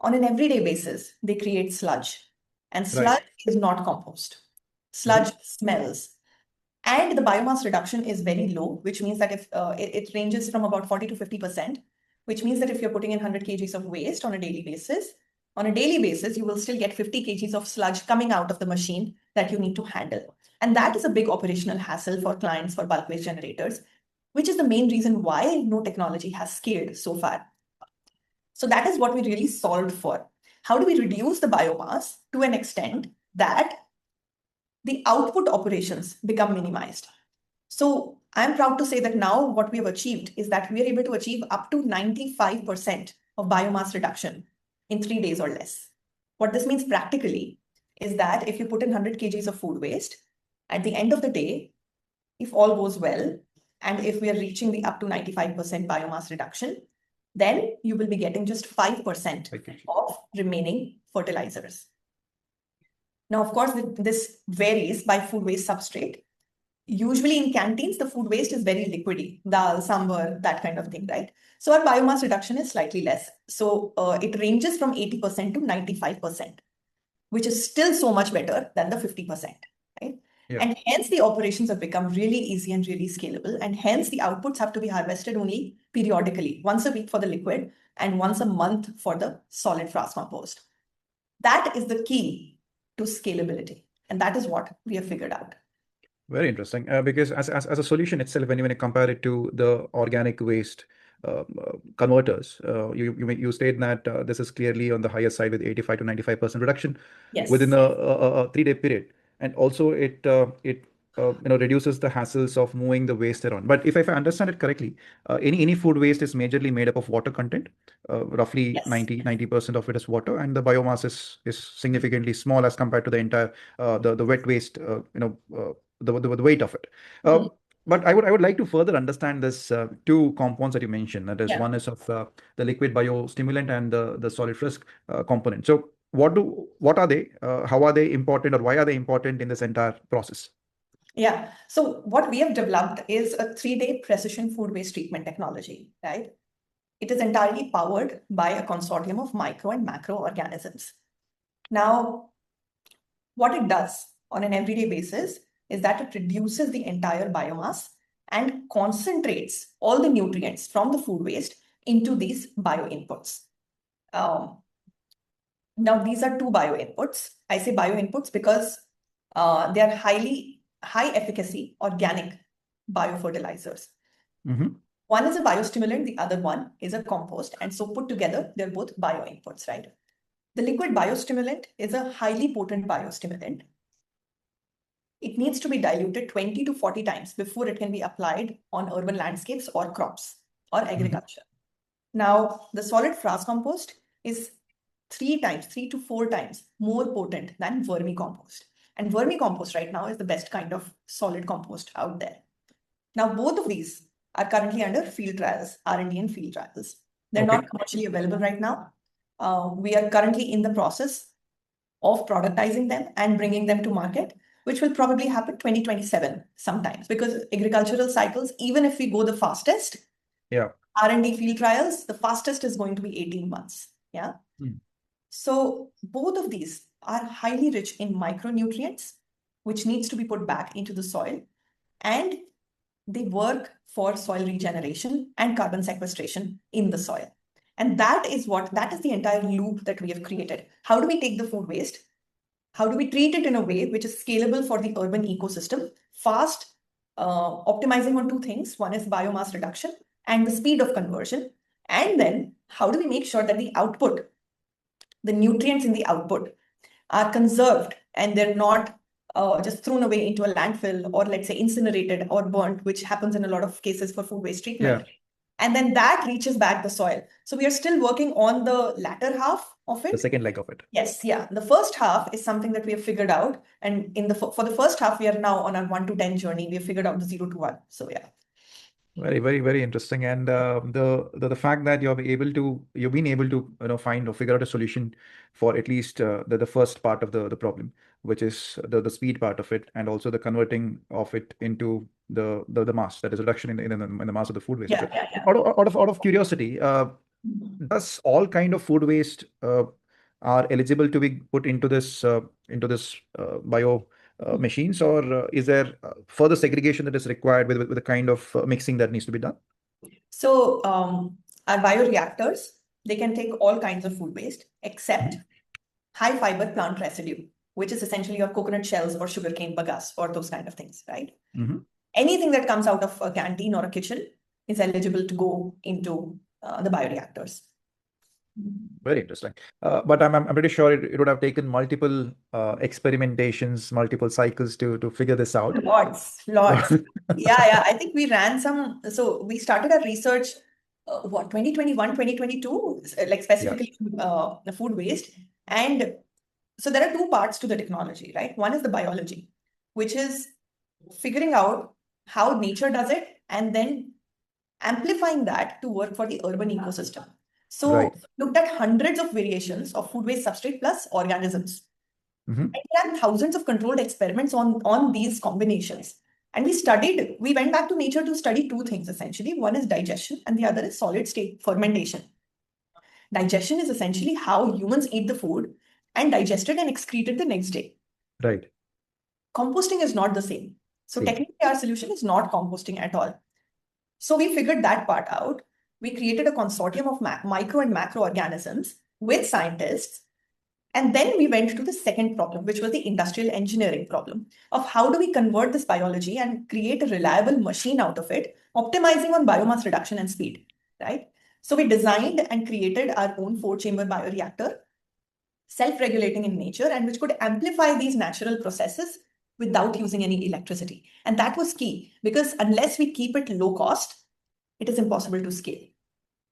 on an everyday basis, they create sludge. And sludge is not compost. Sludge smells. And the biomass reduction is very low, which means that if it ranges from about 40 to 50%, which means that if you're putting in 100 kgs of waste on a daily basis, you will still get 50 kgs of sludge coming out of the machine that you need to handle. And that is a big operational hassle for clients for bulk waste generators, which is the main reason why no technology has scaled so far. So that is what we really solved for. How do we reduce the biomass to an extent that the output operations become minimized? So I'm proud to say that now what we have achieved is that we are able to achieve up to 95% of biomass reduction in 3 days or less. What this means practically is that if you put in 100 kgs of food waste, at the end of the day, if all goes well, and if we are reaching the up to 95% biomass reduction, then you will be getting just 5% of remaining fertilizers. Now, of course, this varies by food waste substrate. Usually in canteens, the food waste is very liquidy, dal, sambar, that kind of thing, right? So our biomass reduction is slightly less. So it ranges from 80% to 95%, which is still so much better than the 50%, right? Yeah. And hence the operations have become really easy and really scalable. And hence the outputs have to be harvested only periodically, once a week for the liquid and once a month for the solid frass compost. That is the key to scalability. And that is what we have figured out. Very interesting, because as a solution itself, when you compare it to the organic waste converters, you state that this is clearly on the higher side with 85 to 95% reduction within a 3-day period, and also it reduces the hassles of moving the waste around. But if I understand it correctly, any food waste is majorly made up of water content. Roughly 90% of it is water, and the biomass is significantly small as compared to the entire the wet waste. The weight of it. But I would like to further understand this two compounds that you mentioned. That is, one is of the liquid biostimulant and the solid frisk component. So what are they? How are they important, or why are they important in this entire process? Yeah. So what we have developed is a 3-day precision food waste treatment technology, right? It is entirely powered by a consortium of micro and macro organisms. Now, what it does on an everyday basis is that it reduces the entire biomass and concentrates all the nutrients from the food waste into these bio inputs. Now, these are two bio inputs. I say bio inputs because they are high efficacy organic biofertilizers. One is a biostimulant, the other one is a compost. And so put together, they're both bio inputs, right? The liquid biostimulant is a highly potent biostimulant. It needs to be diluted 20 to 40 times before it can be applied on urban landscapes or crops or agriculture. Now, the solid frass compost is 3 to 4 times more potent than vermicompost. And vermicompost right now is the best kind of solid compost out there. Now, both of these are currently under field trials, R&D and field trials. They're not commercially available right now. We are currently in the process of productizing them and bringing them to market, which will probably happen 2027 sometimes, because agricultural cycles, even if we go the fastest, R&D field trials, the fastest is going to be 18 months. Yeah. So both of these are highly rich in micronutrients, which needs to be put back into the soil, and they work for soil regeneration and carbon sequestration in the soil. And that is the entire loop that we have created. How do we take the food waste? How do we treat it in a way which is scalable for the urban ecosystem, fast, optimizing on two things. One is biomass reduction and the speed of conversion. And then how do we make sure that the output, the nutrients in the output are conserved and they're not just thrown away into a landfill or let's say incinerated or burnt, which happens in a lot of cases for food waste treatment. Yeah. And then that reaches back the soil. So we are still working on the latter half of it. The second leg of it. Yes, yeah. The first half is something that we have figured out. And for the first half, we are now on our 1 to 10 journey. We have figured out the 0 to 1. So yeah. Very, very, very interesting. And the fact that you've been able to find or figure out a solution for at least the first part of the problem, which is the speed part of it, and also the converting of it into the mass, that is reduction in the mass of the food waste. Yeah. Out of curiosity, does all kind of food waste are eligible to be put into this bio machines, or is there further segregation that is required with the kind of mixing that needs to be done? So our bioreactors, they can take all kinds of food waste except high fiber plant residue, which is essentially your coconut shells or sugarcane bagasse or those kind of things, right? Anything that comes out of a canteen or a kitchen is eligible to go into the bioreactors. Very interesting. But I'm pretty sure it would have taken multiple experimentations, multiple cycles to figure this out. Lots. Yeah. I think we ran some. So we started our research, 2021, 2022, like specifically the food waste. And so there are two parts to the technology, right? One is the biology, which is figuring out how nature does it and then amplifying that to work for the urban ecosystem. So looked at hundreds of variations of food waste substrate plus organisms. And we ran thousands of controlled experiments on these combinations. And we went back to nature to study two things essentially. One is digestion and the other is solid state fermentation. Digestion is essentially how humans eat the food and digest it and excrete it the next day. Right. Composting is not the same. So technically our solution is not composting at all. So we figured that part out. We created a consortium of micro and macro organisms with scientists. And then we went to the second problem, which was the industrial engineering problem of how do we convert this biology and create a reliable machine out of it, optimizing on biomass reduction and speed, right? So we designed and created our own 4-chamber bioreactor, self-regulating in nature, and which could amplify these natural processes without using any electricity. And that was key because unless we keep it low cost, it is impossible to scale.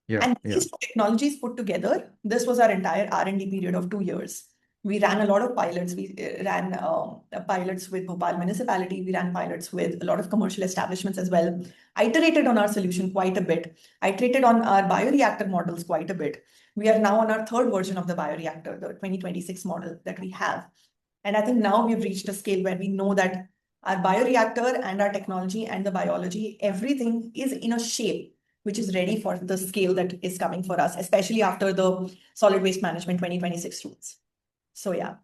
And these two technologies put together, this was our entire R&D period of 2 years. We ran a lot of pilots. We ran pilots with Bhopal municipality. We ran pilots with a lot of commercial establishments as well. Iterated on our solution quite a bit. Iterated on our bioreactor models quite a bit. We are now on our third version of the bioreactor, the 2026 model that we have. And I think now we've reached a scale where we know that our bioreactor and our technology and the biology, everything is in a shape which is ready for the scale that is coming for us, especially after the solid waste management 2026 rules. So yeah.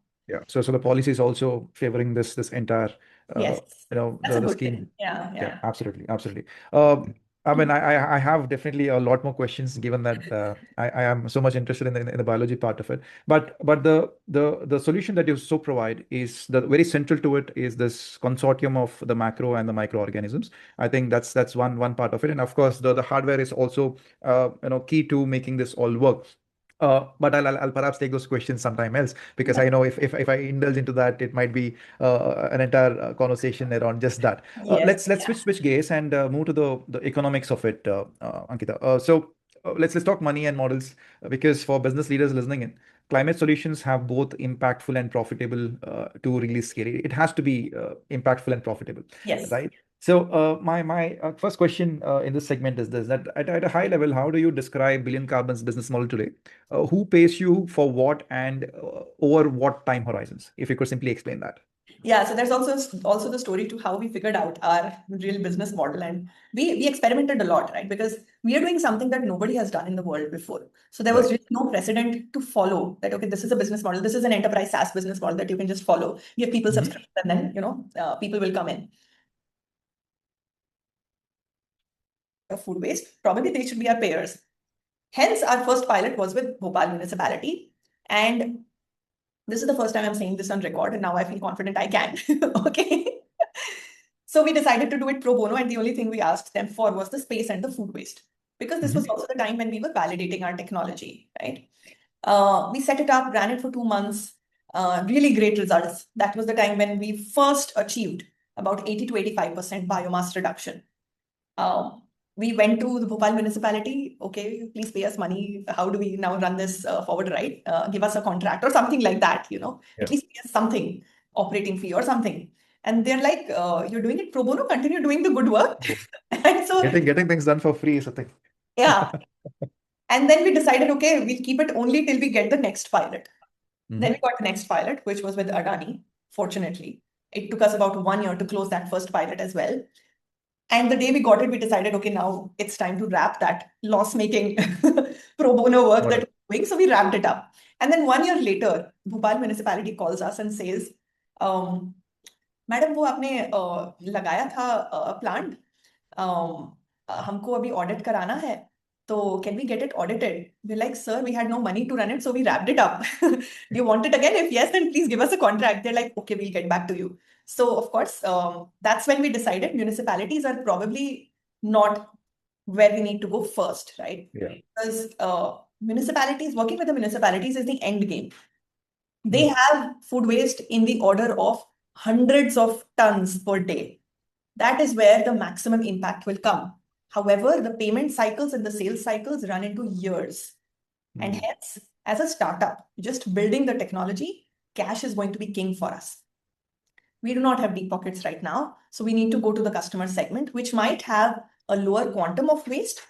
So the policy is also favoring this entire yes. the scheme. Thing. Yeah. Absolutely. I mean, I have definitely a lot more questions given that I am so much interested in the biology part of it. But the solution that you so provide is the very central to it is this consortium of the macro and the microorganisms. I think that's one part of it, and of course the hardware is also key to making this all work. But I'll perhaps take those questions sometime else because I know if I indulge into that, it might be an entire conversation around just that. Let's switch gears and move to the economics of it, Ankita. So let's talk money and models because for business leaders listening in, climate solutions have both impactful and profitable to really scale. It has to be impactful and profitable. Yes. Right. So my first question in this segment is this: that at a high level, how do you describe BillionCarbon's business model today? Who pays you for what and over what time horizons? If you could simply explain that. Yeah, so there's also the story to how we figured out our real business model, and we experimented a lot, right? Because we are doing something that nobody has done in the world before. So there was really no precedent to follow that, okay, this is a business model. This is an enterprise SaaS business model that you can just follow, give people subscription, and then, people will come in. Food waste, probably they should be our payers. Hence, our first pilot was with Bhopal municipality. And this is the first time I'm saying this on record, and now I feel confident I can. Okay. So we decided to do it pro bono, and the only thing we asked them for was the space and the food waste, because this was also the time when we were validating our technology, right? We set it up, ran it for 2 months, really great results. That was the time when we first achieved about 80 to 85% biomass reduction. We went to the Bhopal municipality. Okay, please pay us money. How do we now run this forward, right? Give us a contract or something like that, at least pay us something, operating fee or something. And they're like, you're doing it pro bono, continue doing the good work. And so, Getting things done for free is a thing. yeah. And then we decided, okay, we'll keep it only till we get the next pilot. Then we got the next pilot, which was with Adani, fortunately. It took us about 1 year to close that first pilot as well. And the day we got it, we decided, okay, now it's time to wrap that loss-making pro bono work that we're doing. So we wrapped it up. And then 1 year later, Bhopal municipality calls us and says, madam वो आपने लगाया था plant, हमको अभी audit कराना है, तो can we get it audited? We're like, sir, we had no money to run it, so we wrapped it up. Do you want it again? If yes, then please give us a contract. They're like, okay, we'll get back to you. So of course, that's when we decided municipalities are probably not where we need to go first, right? Yeah. Because working with the municipalities is the end game. They have food waste in the order of hundreds of tons per day. That is where the maximum impact will come. However, the payment cycles and the sales cycles run into years. And hence, as a startup, just building the technology, cash is going to be king for us. We do not have deep pockets right now. So we need to go to the customer segment, which might have a lower quantum of waste.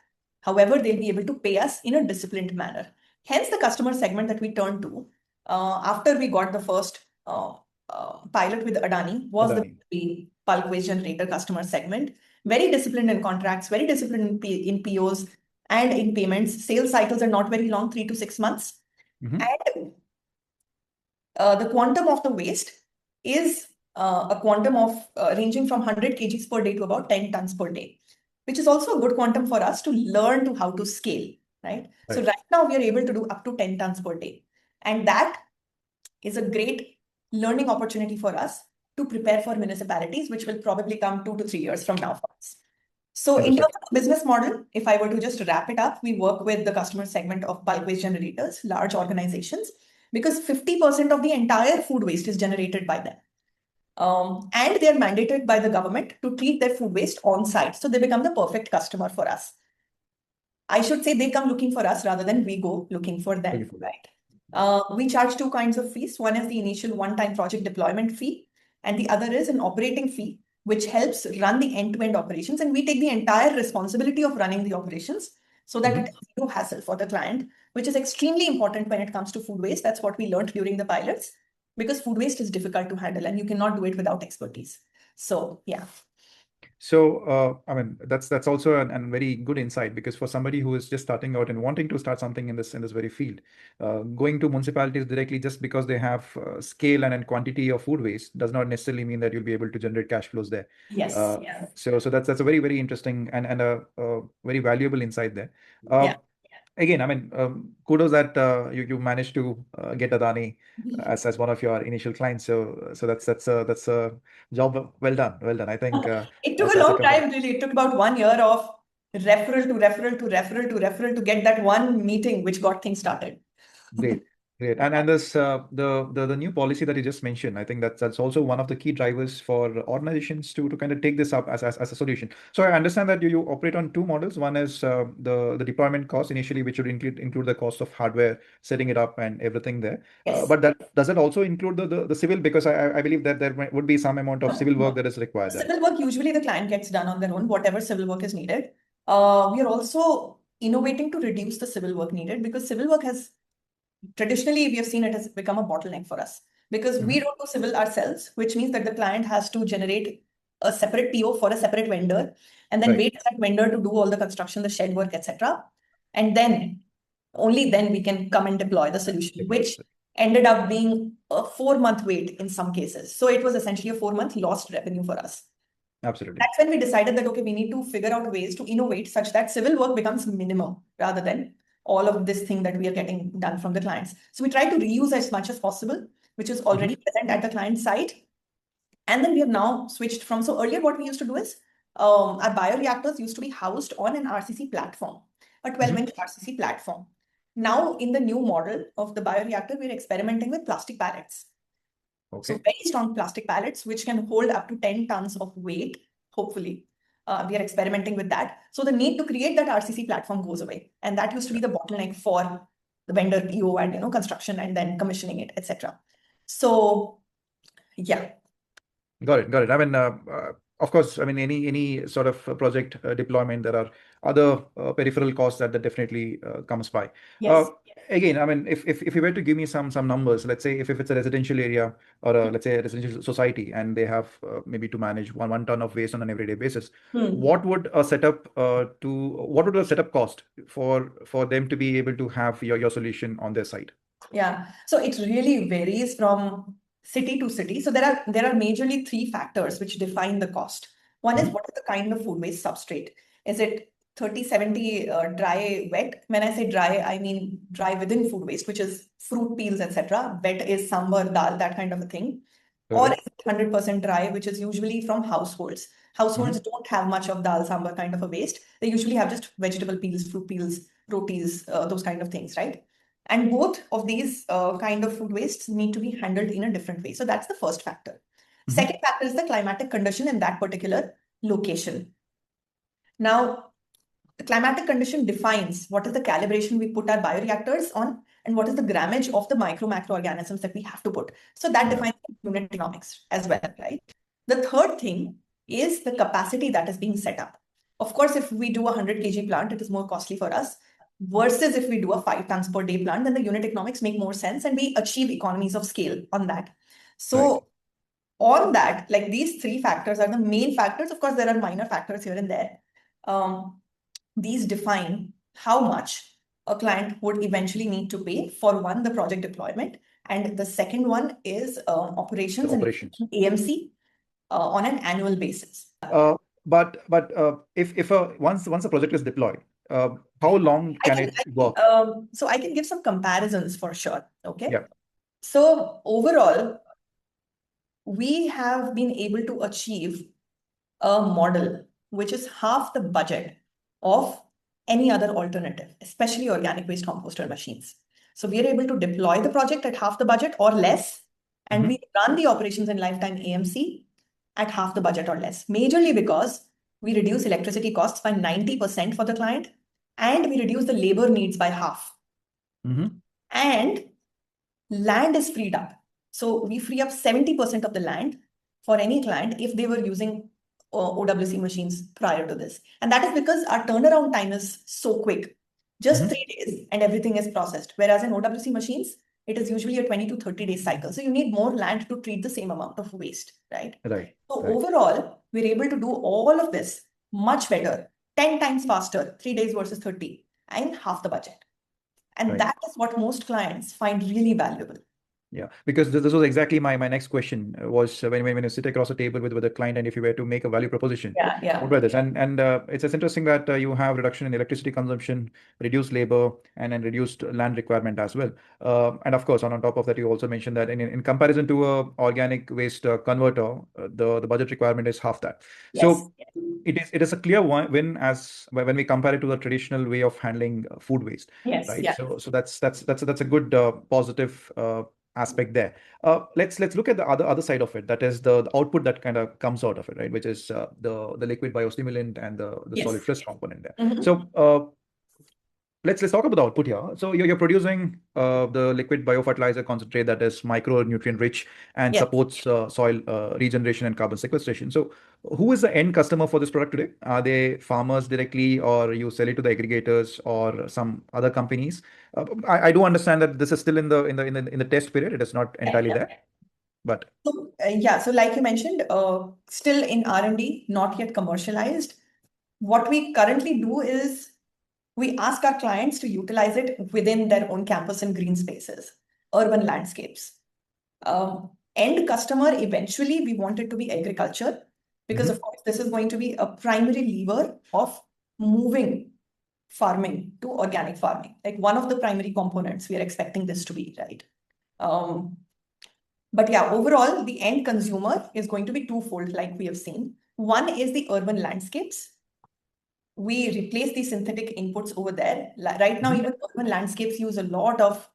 However, they'll be able to pay us in a disciplined manner. Hence, the customer segment that we turned to after we got the first pilot with Adani was the bulk waste generator customer segment. Very disciplined in contracts, very disciplined in POs and in payments. Sales cycles are not very long, 3 to 6 months. And the quantum of the waste is a quantum of ranging from 100 kgs per day to about 10 tons per day, which is also a good quantum for us to learn to how to scale, right? So right now we are able to do up to 10 tons per day. And that is a great learning opportunity for us to prepare for municipalities, which will probably come 2 to 3 years from now for us. So in terms of the business model, if I were to just wrap it up, we work with the customer segment of bulk waste generators, large organizations, because 50% of the entire food waste is generated by them. And they're mandated by the government to treat their food waste on site. So they become the perfect customer for us. I should say they come looking for us rather than we go looking for them, right? We charge 2 kinds of fees. One is the initial one-time project deployment fee, and the other is an operating fee, which helps run the end-to-end operations. And we take the entire responsibility of running the operations so that it is no hassle for the client, which is extremely important when it comes to food waste. That's what we learned during the pilots, because food waste is difficult to handle and you cannot do it without expertise. So, yeah. So, I mean, that's also a very good insight, because for somebody who is just starting out and wanting to start something in this very field, going to municipalities directly just because they have scale and quantity of food waste does not necessarily mean that you'll be able to generate cash flows there. Yes. So that's a very, very interesting and a very valuable insight there. Again, I mean, kudos that you managed to get Adani as one of your initial clients. So that's a job well done. Well done. I think it took a long time, really. It took about 1 year of referral to referral to referral to referral to get that one meeting which got things started. Great. And this the new policy that you just mentioned, I think that's also one of the key drivers for organizations to kind of take this up as a solution. So I understand that you operate on 2 models. One is the deployment cost initially, which would include the cost of hardware, setting it up and everything there. Yes. But does it also include the civil? Because I believe that there would be some amount of civil work that is required there. Civil work, usually the client gets done on their own, whatever civil work is needed. We are also innovating to reduce the civil work needed, because civil work has traditionally, we have seen it has become a bottleneck for us, because we don't do civil ourselves, which means that the client has to generate a separate PO for a separate vendor, and then Right. wait for that vendor to do all the construction, the shed work, etc. And then only then we can come and deploy the solution, which ended up being a 4-month wait in some cases. So it was essentially a 4-month lost revenue for us. Absolutely. That's when we decided that, okay, we need to figure out ways to innovate such that civil work becomes minimum rather than all of this thing that we are getting done from the clients. So we try to reuse as much as possible, which is already present at the client site. And then we have now switched from, so earlier what we used to do is our bioreactors used to be housed on an RCC platform, a 12-inch RCC platform. Now in the new model of the bioreactor, we're experimenting with plastic pallets. So very strong plastic pallets, which can hold up to 10 tons of weight, hopefully. We are experimenting with that. So the need to create that RCC platform goes away. And that used to be the bottleneck for the vendor PO and construction and then commissioning it, etc. So yeah. Got it. Got it. I mean, of course, I mean, any sort of project deployment, there are other peripheral costs that definitely comes by. Yes. Again, I mean, if you were to give me some numbers, let's say if it's a residential area or let's say a residential society, and they have maybe to manage one ton of waste on an everyday basis, what would a setup what would a setup cost for them to be able to have your solution on their site? Yeah. So it really varies from city to city. So there are majorly 3 factors which define the cost. One is what is the kind of food waste substrate? Is it 30-70 dry, wet? When I say dry, I mean dry within food waste, which is fruit peels, etc. Wet is sambar, dal, that kind of a thing. Or is it 100% dry, which is usually from households. Households don't have much of dal, sambar kind of a waste. They usually have just vegetable peels, fruit peels, rotis, those kind of things, right? And both of these kind of food wastes need to be handled in a different way. So that's the first factor. Second factor is the climatic condition in that particular location. Now, the climatic condition defines what is the calibration we put our bioreactors on and what is the grammage of the macroorganisms that we have to put. So that defines unit economics as well, right? The third thing is the capacity that is being set up. Of course, if we do a 100 kg plant, it is more costly for us versus if we do a 5 tons per day plant, then the unit economics make more sense and we achieve economies of scale on that. So on that, like these 3 factors are the main factors. Of course, there are minor factors here and there. These define how much a client would eventually need to pay for one, the project deployment, and the second one is operations and AMC on an annual basis. But if once a project is deployed, how long can it work? So I can give some comparisons for sure. Okay. Yeah. So overall, we have been able to achieve a model which is half the budget of any other alternative, especially organic waste composter machines. So we are able to deploy the project at half the budget or less, and we run the operations and lifetime AMC at half the budget or less, majorly because we reduce electricity costs by 90% for the client, and we reduce the labor needs by half. And land is freed up. So we free up 70% of the land for any client if they were using OWC machines prior to this. And that is because our turnaround time is so quick, just 3 days and everything is processed. Whereas in OWC machines, it is usually a 20 to 30 day cycle. So you need more land to treat the same amount of waste, right? Right. So overall, we're able to do all of this much better, 10 times faster, 3 days versus 30, and half the budget. And that is what most clients find really valuable. Yeah, because this was exactly my next question was when you sit across a table with a client and if you were to make a value proposition, what were this? And it's interesting that you have reduction in electricity consumption, reduced labor, and reduced land requirement as well. And of course, on top of that, you also mentioned that in comparison to a organic waste converter, the budget requirement is half that. So it is a clear win as when we compare it to the traditional way of handling food waste, right? So that's a good positive aspect there. Let's look at the other side of it. That is the output that kind of comes out of it, right? Which is the liquid biostimulant and the solid phase component there. So let's talk about the output here. So you're producing the liquid biofertilizer concentrate that is micronutrient rich and supports soil regeneration and carbon sequestration. So who is the end customer for this product today? Are they farmers directly, or you sell it to the aggregators or some other companies? I do understand that this is still in the test period. It is not entirely there. But Yeah, so like you mentioned, still in R&D, not yet commercialized. What we currently do is we ask our clients to utilize it within their own campus and green spaces, urban landscapes. End customer, eventually, we want it to be agriculture because, of course, this is going to be a primary lever of moving farming to organic farming, like one of the primary components we are expecting this to be, right? But yeah, overall, the end consumer is going to be twofold, like we have seen. One is the urban landscapes. We replace the synthetic inputs over there. Right now, even urban landscapes use a lot of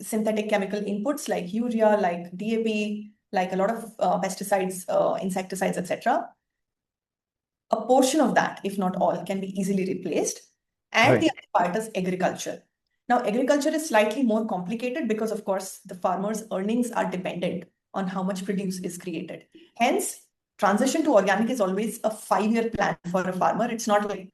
synthetic chemical inputs like urea, like DAP, like a lot of pesticides, insecticides, etc. A portion of that, if not all, can be easily replaced. And the right, other part is agriculture. Now, agriculture is slightly more complicated because, of course, the farmer's earnings are dependent on how much produce is created. Hence, transition to organic is always a 5-year plan for a farmer. It's not like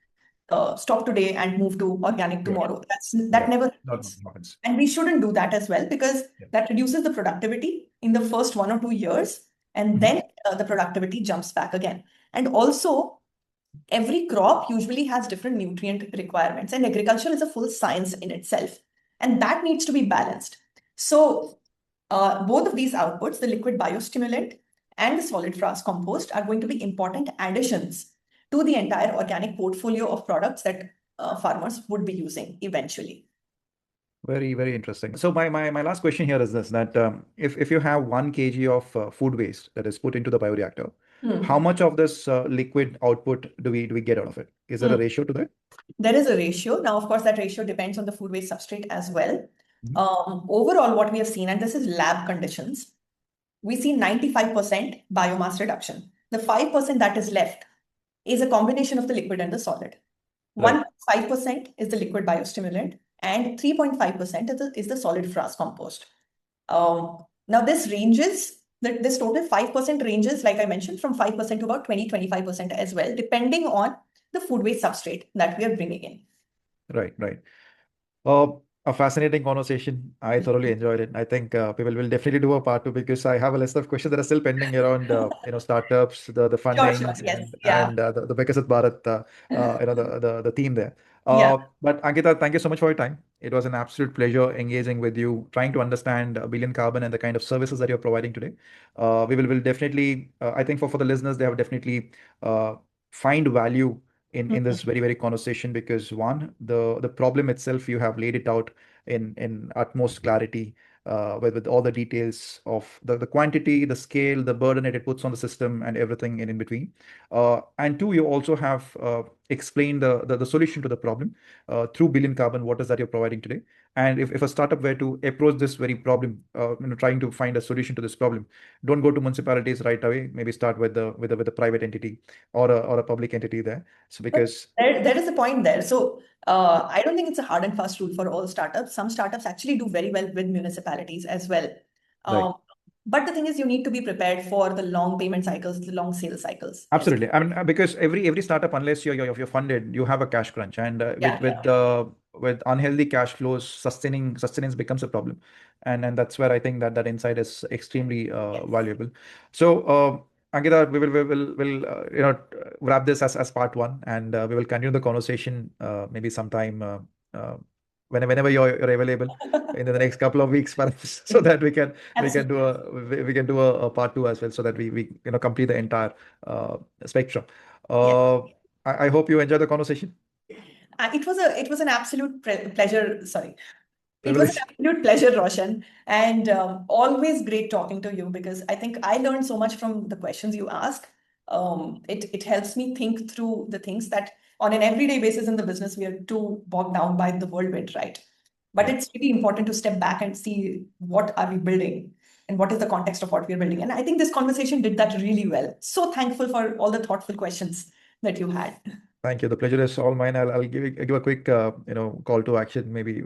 stop today and move to organic yeah, tomorrow. That yeah, never not happens. happens. And we shouldn't do that as well because Yeah. that reduces the productivity in the first 1 or 2 years, and then the productivity jumps back again. And also, every crop usually has different nutrient requirements, and agriculture is a full science in itself, and that needs to be balanced. So, both of these outputs, the liquid biostimulant and the solid frass compost, are going to be important additions to the entire organic portfolio of products that farmers would be using eventually. Very, very interesting. So my last question here is this, that if you have 1 kg of food waste that is put into the bioreactor, how Hmm. much of this liquid output do we get out of it? Is there Hmm. a ratio to that? There is a ratio. Now, of course, that ratio depends on the food waste substrate as well. Mhm. Overall, what we have seen, and this is lab conditions, we see 95% biomass reduction. The 5% that is left is a combination of the liquid and the solid. Right. 1.5% is the liquid biostimulant, and 3.5% is the solid frass compost. Now, this total 5% ranges, like I mentioned, from 5% to about 20-25% as well, depending on the food waste substrate that we are bringing in. Right, right. Uh, a fascinating conversation. I thoroughly enjoyed it. I think people will definitely do a part 2 because I have a list of questions that are still pending around startups, the Sure, sure. fundings, Yes. and Yeah. the Vikas Bharat the theme there. Yeah. But Ankita, thank you so much for your time. It was an absolute pleasure engaging with you, trying to understand Billion Carbon and the kind of services that you're providing today. We will definitely, I think for the listeners, they have definitely uh, find value in Mhm. this very conversation, because one, the problem itself, you have laid it out in utmost clarity, with all the details of the quantity, the scale, the burden that it puts on the system, and everything in between. And two, you also have explained the solution to the problem through Billion Carbon. What is that you're providing today? And if a startup were to approach this very problem, trying to find a solution to this problem, don't go to municipalities right away. Maybe start with a private entity or a public entity there. So But because there is a point there. So I don't think it's a hard and fast rule for all startups. Some startups actually do very well with municipalities as well. right. Um, but the thing is, you need to be prepared for the long payment cycles, the long sales cycles as Absolutely. I mean, because every startup, unless you're funded, you have a cash crunch, and yeah. with unhealthy cash flows, sustenance becomes a problem, and that's where I think that insight is extremely Yes. valuable. So, Ankita, we will wrap this as part 1, and we will continue the conversation maybe sometime uh, whenever you're available in the next couple of weeks, perhaps, so that Absolutely. we can do a part 2 as well, so that we complete the entire spectrum. Yes. Uh, I hope you enjoy the conversation. It was an absolute pleasure. Sorry. It was an Privilege. absolute pleasure, Roshan, and always great talking to you because I think I learned so much from the questions you ask. It helps me think through the things that on an everyday basis in the business we are too bogged down by the whirlwind, right? But Yeah. it's really important to step back and see what are we building and what is the context of what we're building. And I think this conversation did that really well. So thankful for all the thoughtful questions that you had. Thank you. The pleasure is all mine. I'll give a quick call to action, maybe,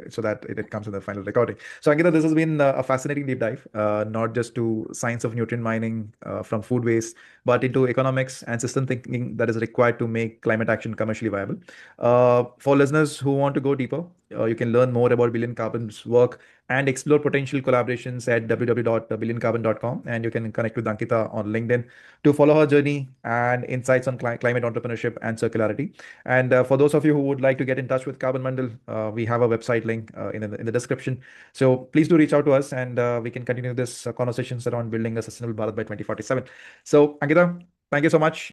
so that it comes in the final recording. So Ankita, this has been a fascinating deep dive, not just to science of nutrient mining from food waste, but into economics and system thinking that is required to make climate action commercially viable. For listeners who want to go deeper, you can learn more about Billion Carbon's work and explore potential collaborations at www.billioncarbon.com. And you can connect with Ankita on LinkedIn to follow her journey and insights on climate entrepreneurship and circularity. And for those of you who would like to get in touch with Carbon Bundle, we have a website link in the description. So please do reach out to us, and we can continue this conversations around building a sustainable Bharat by 2047. So Ankita, thank you so much.